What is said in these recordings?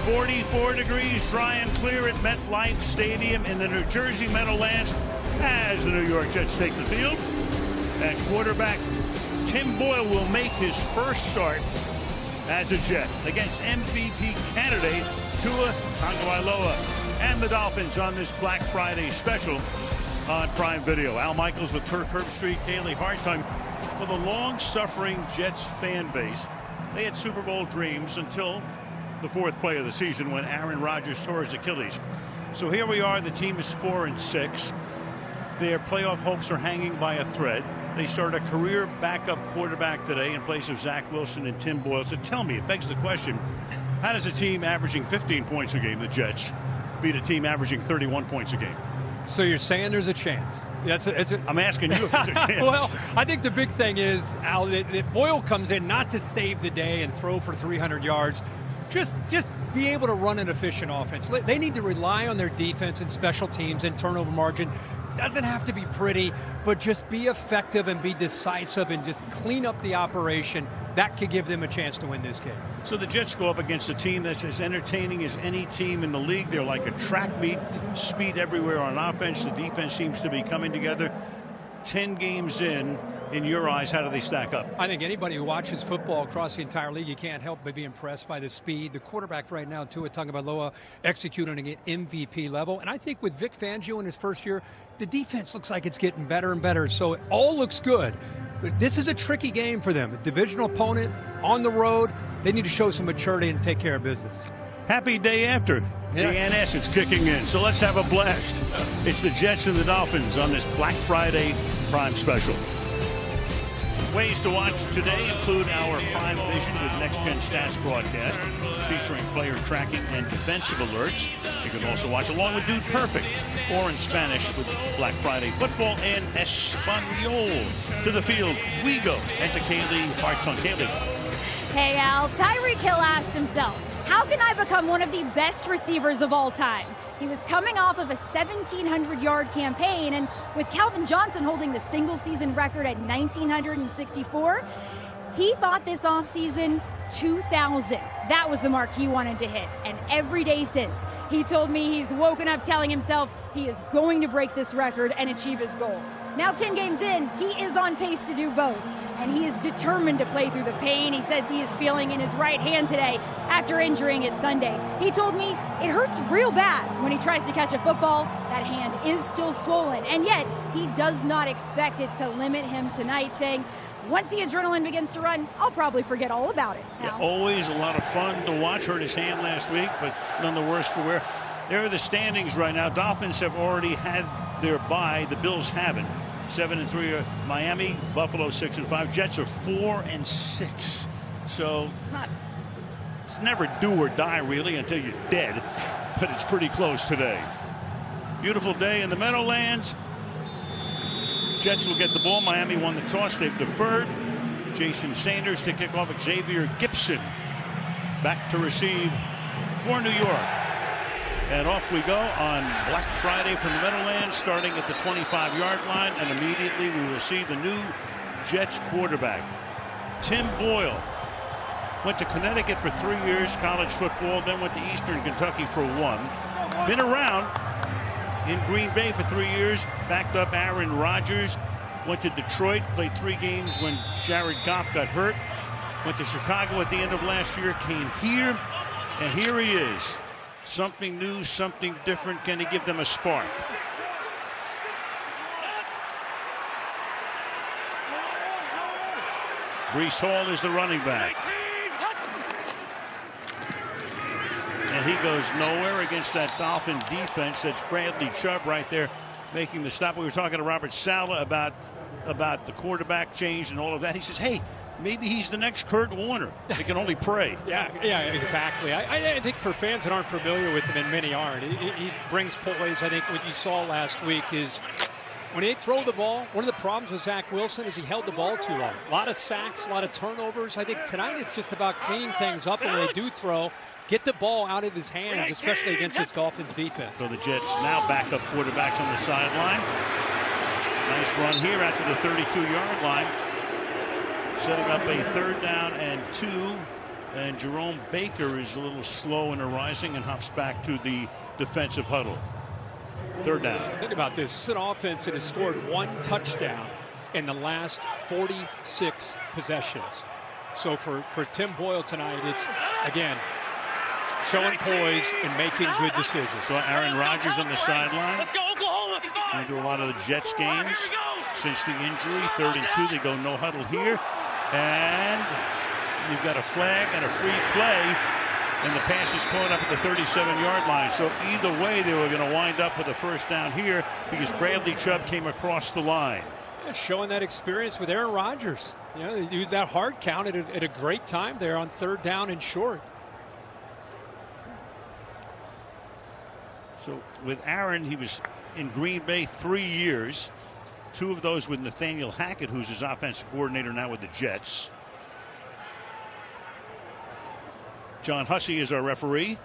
44 degrees, dry and clear at MetLife Stadium in the New Jersey Meadowlands as the New York Jets take the field. And quarterback Tim Boyle will make his first start as a Jet against MVP candidate Tua Tagovailoa and the Dolphins on this Black Friday special on Prime Video. Al Michaels with Kirk Herbstreit, Kaylee Hartime. For the long-suffering Jets fan base, they had Super Bowl dreams until the fourth play of the season when Aaron Rodgers tore his Achilles. So here we are. The team is 4-6. Their playoff hopes are hanging by a thread. They start a career backup quarterback today in place of Zach Wilson and Tim Boyle. So tell me, it begs the question, how does a team averaging 15 points a game, the Jets, beat a team averaging 31 points a game? So you're saying there's a chance? I'm asking you if there's a chance. Well, I think the big thing is, Al, that Boyle comes in not to save the day and throw for 300 yards. Just be able to run an efficient offense. They need to rely on their defense and special teams and turnover margin. Doesn't have to be pretty, but just be effective and be decisive and just clean up the operation. That could give them a chance to win this game. So the Jets go up against a team that's as entertaining as any team in the league. They're like a track meet, speed everywhere on offense. The defense seems to be coming together. 10 games in your eyes, how do they stack up? I think anybody who watches football across the entire league, you can't help but be impressed by the speed. The quarterback right now, Tua Tagovailoa, executing at MVP level. And I think with Vic Fangio in his first year, the defense looks like it's getting better and better. So it all looks good. But this is a tricky game for them. A divisional opponent on the road. They need to show some maturity and take care of business. Happy day after. Yeah. The acid's kicking in. So let's have a blast. It's the Jets and the Dolphins on this Black Friday Prime Special. Ways to watch today include our Prime Vision with Next Gen Stats broadcast featuring player tracking and defensive alerts. You can also watch along with Dude Perfect or in Spanish with Black Friday Football and Espanol. To the field we go. And to Kaylee Hartong. Kaylee. Hey Al, Tyreek Hill asked himself, how can I become one of the best receivers of all time? He was coming off of a 1,700-yard campaign, and with Calvin Johnson holding the single-season record at 1,964, he thought this offseason 2,000. That was the mark he wanted to hit, and every day since, he told me he's woken up telling himself he is going to break this record and achieve his goal. Now 10 games in, he is on pace to do both, and he is determined to play through the pain he says he is feeling in his right hand today after injuring it Sunday. He told me it hurts real bad when he tries to catch a football. That hand is still swollen, and yet he does not expect it to limit him tonight, saying, once the adrenaline begins to run, I'll probably forget all about it. Yeah, always a lot of fun to watch. Hurt his hand last week, but none the worse for wear. There are the standings right now. Dolphins have already had their bye. The Bills haven't. 7-3 Miami, Buffalo 6-5. Jets are 4-6. So it's never do or die really until you're dead, but it's pretty close today. Beautiful day in the Meadowlands. Jets will get the ball. Miami won the toss. They've deferred. Jason Sanders to kick off. Xavier Gipson back to receive for New York. And off we go on Black Friday from the Meadowlands, starting at the 25-yard line, and immediately we will see the new Jets quarterback. Tim Boyle went to Connecticut for 3 years, college football, then went to Eastern Kentucky for 1. Been around in Green Bay for 3 years, backed up Aaron Rodgers, went to Detroit, played 3 games when Jared Goff got hurt, went to Chicago at the end of last year, came here, and here he is. Something new, something different. Can he give them a spark? Breece Hall is the running back. And he goes nowhere against that Dolphin defense. That's Bradley Chubb right there making the stop. We were talking to Robert Saleh about the quarterback change and all of that. He says, hey, maybe he's the next Kurt Warner. They can only pray. Yeah, exactly. I think for fans that aren't familiar with him, and many aren't, he brings poise. I think what you saw last week is when they throw the ball, one of the problems with Zach Wilson is he held the ball too long. A lot of sacks, a lot of turnovers. I think tonight it's just about cleaning things up, and when they do throw, get the ball out of his hands, especially against this Dolphins defense. So the Jets now backup quarterbacks on the sideline. Nice run here out to the 32-yard line. Setting up a 3rd down and 2 And Jerome Baker is a little slow in arising and hops back to the defensive huddle. Third down. Think about this. This is an offense that has scored 1 touchdown in the last 46 possessions. So for Tim Boyle tonight, it's, again, showing poise and making good decisions. So Aaron Rodgers on the sideline. Let's go, Oklahoma! They do a lot of the Jets games since the injury. 3rd and 2. They go no huddle here. And you've got a flag and a free play. And the pass is caught up at the 37-yard line. So either way, they were going to wind up with a first down here because Bradley Chubb came across the line. Yeah, showing that experience with Aaron Rodgers. You know, they used that hard count at a great time there on 3rd down and short. So with Aaron, he was in Green Bay 3 years. 2 of those with Nathaniel Hackett, who's his offensive coordinator now with the Jets. John Hussey is our referee.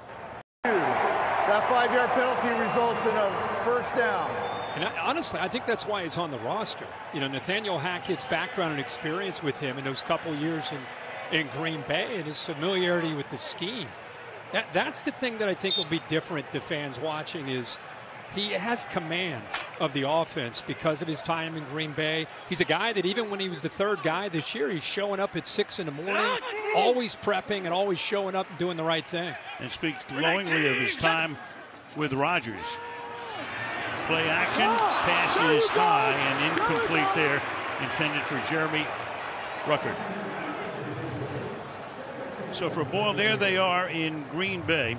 That 5-yard penalty results in a first down. And honestly, I think that's why he's on the roster. You know, Nathaniel Hackett's background and experience with him in those couple years in Green Bay and his familiarity with the scheme. That's the thing that I think will be different to fans watching is he has command of the offense because of his time in Green Bay. He's a guy that even when he was the 3rd guy this year, he's showing up at 6 in the morning, always prepping and always showing up and doing the right thing. And speaks glowingly of his time with Rodgers. Play action, pass is high and incomplete there, intended for Jeremy Ruckert. So for Boyle, there they are in Green Bay.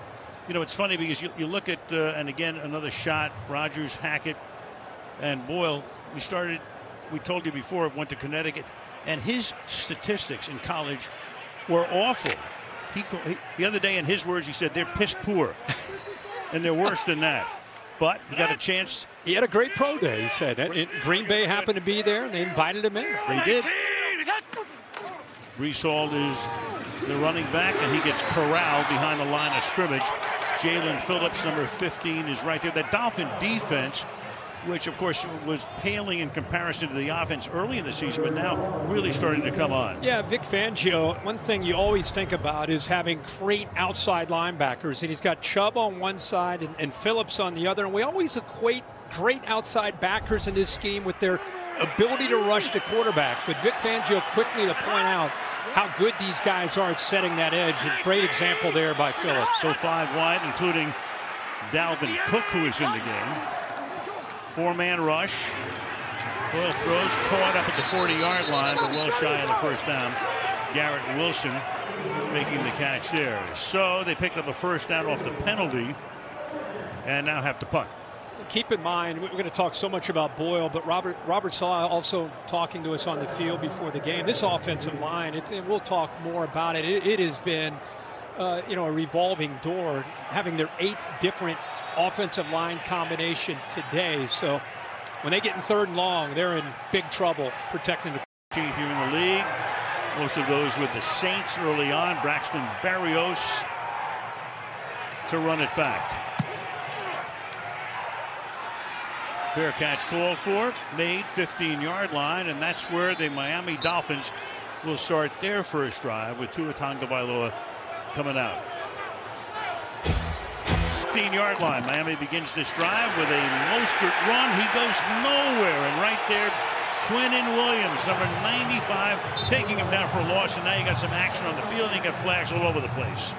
You know, it's funny because you look at, and again, another shot, Rodgers, Hackett, and Boyle. We told you before, went to Connecticut, and his statistics in college were awful. The other day, in his words, he said they're piss poor, and they're worse than that. But he got a chance. He had a great pro day, he said. Green Bay happened to be there, and they invited him in. They did. Brees Hall is the running back, and he gets corralled behind the line of scrimmage. Jalen Phillips, number 15, is right there. That Dolphin defense, which, of course, was paling in comparison to the offense early in the season, but now really starting to come on. Yeah, Vic Fangio, one thing you always think about is having great outside linebackers, and he's got Chubb on one side and Phillips on the other, and we always equate great outside backers in this scheme with their ability to rush the quarterback. But Vic Fangio quickly to point out how good these guys are at setting that edge. A great example there by Phillips. So 5 wide, including Dalvin Cook, who is in the game. 4-man rush. Boyle throws, caught up at the 40-yard line, but well shy of the first down. Garrett Wilson making the catch there. So they picked up a first down off the penalty and now have to punt. Keep in mind, we're going to talk so much about Boyle, but Robert Saw also talking to us on the field before the game. This offensive line, and we'll talk more about it. It has been, you know, a revolving door, having their 8th different offensive line combination today. So when they get in 3rd and long, they're in big trouble protecting the 15th here in the league. Most of those with the Saints early on. Braxton Berrios to run it back. Fair catch called for, made 15-yard line, and that's where the Miami Dolphins will start their first drive with Tua Tagovailoa coming out. 15-yard line. Miami begins this drive with a Mostert run. He goes nowhere, and right there, Quinnen Williams, number 95, taking him down for a loss, and now you got some action on the field, and you got flags all over the place.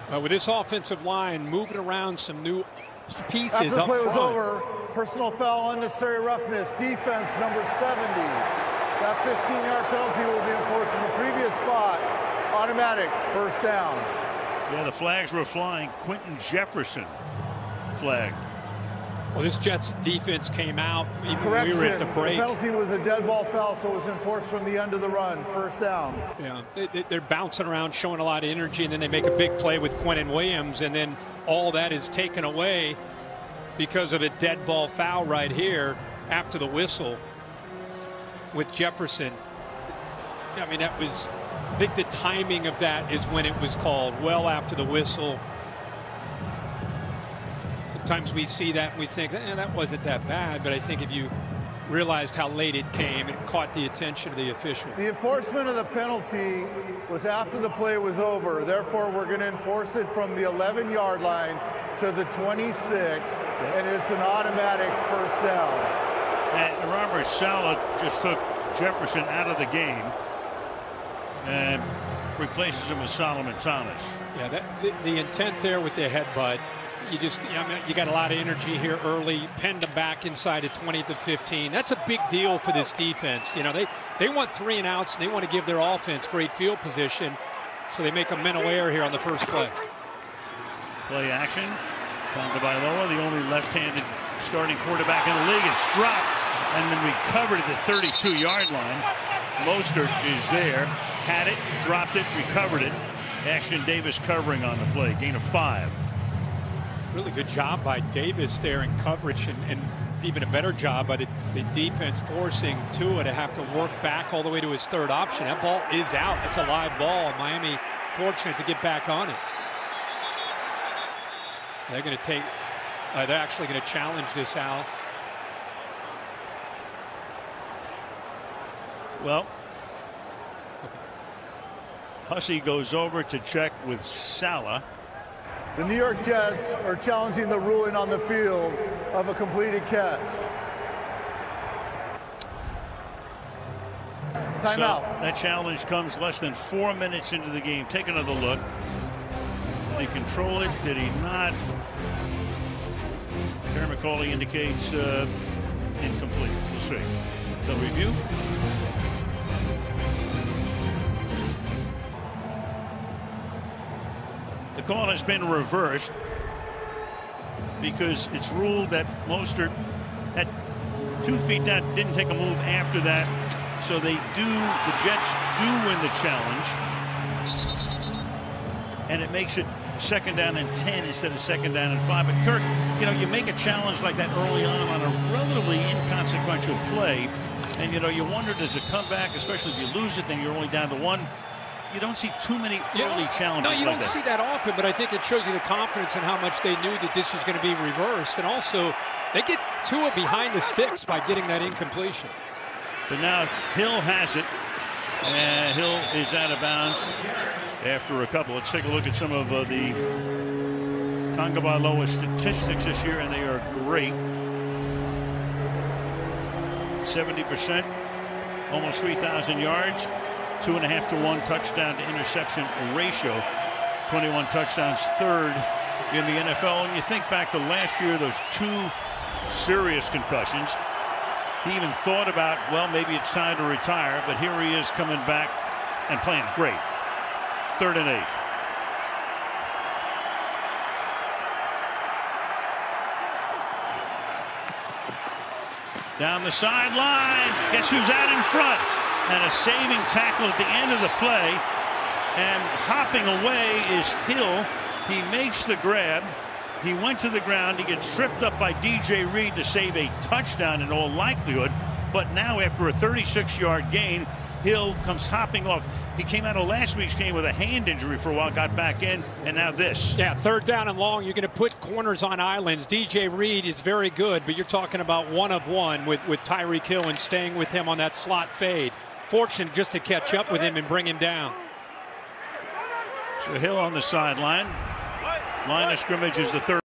With this offensive line moving around some new pieces After the up play front. was over, personal foul, unnecessary roughness, defense number 70. That 15-yard penalty will be enforced from the previous spot. Automatic first down. Yeah, the flags were flying. Quentin Jefferson flagged. Well, this Jets defense came out even when we were at the break. The penalty was a dead ball foul, so it was enforced from the end of the run. First down. Yeah, they're bouncing around, showing a lot of energy, and then they make a big play with Quinnen Williams, and then all that is taken away because of a dead ball foul right here after the whistle with Jefferson. I mean, that was, I think the timing of that is when it was called, well after the whistle. Sometimes we see that and we think, that wasn't that bad, but I think if you realized how late it came and caught the attention of the official. The enforcement of the penalty was after the play was over. Therefore, we're going to enforce it from the 11-yard line to the 26, and it's an automatic first down. And Robert Saleh just took Jefferson out of the game and replaces him with Solomon Thomas. Yeah, the intent there with the headbutt, you got a lot of energy here early, penned them back inside of 20 to 15. That's a big deal for this defense. You know, they want 3 and outs, and they want to give their offense great field position, so they make a mental error here on the first play. Play action. Tagovailoa, the only left-handed starting quarterback in the league. It's dropped and then recovered at the 32-yard line. Mostert is there, had it, dropped it, recovered it. Ashton Davis covering on the play. Gain of 5. Really good job by Davis there in coverage, and even a better job by the defense forcing Tua to have to work back all the way to his third option. That ball is out. That's a live ball. Miami fortunate to get back on it. They're going to take. They're actually going to challenge this, Al. Well, Hussey goes over to check with Saleh. The New York Jets are challenging the ruling on the field of a completed catch. Timeout. So that challenge comes less than 4 minutes into the game. Take another look. Did he control it? Did he not? Terry McCauley indicates incomplete. We'll see. The review. The call has been reversed because it's ruled that Mostert at 2 feet down didn't take a move after that. So the Jets do win the challenge. And it makes it 2nd down and 10 instead of 2nd down and 5. But Kirk, you know, you make a challenge like that early on a relatively inconsequential play. And, you know, you wonder, does it come back, especially if you lose it, then you're only down to 1. You don't see too many early challenges. No, you don't see that often, but I think it shows you the confidence in how much they knew that this was going to be reversed. And also, they get Tua behind the sticks by getting that incompletion. But now Hill has it, and Hill is out of bounds after a couple. Let's take a look at some of the Tagovailoa statistics this year, and they are great. 70%, almost 3,000 yards. 2.5 to 1 touchdown to interception ratio. 21 touchdowns, 3rd in the NFL. And you think back to last year, those 2 serious concussions. He even thought about, well, maybe it's time to retire, but here he is coming back and playing great. 3rd and 8. Down the sideline. Guess who's out in front? And a saving tackle at the end of the play. And hopping away is Hill. He makes the grab. He went to the ground. He gets tripped up by DJ Reed to save a touchdown in all likelihood. But now after a 36-yard gain, Hill comes hopping off. He came out of last week's game with a hand injury for a while, got back in, and now this. Yeah, 3rd down and long. You're going to put corners on islands. DJ Reed is very good, but you're talking about 1 of 1 with Tyreek Hill and staying with him on that slot fade. Fortunate just to catch up with him and bring him down. So Hill on the sideline. Line of scrimmage is the 30.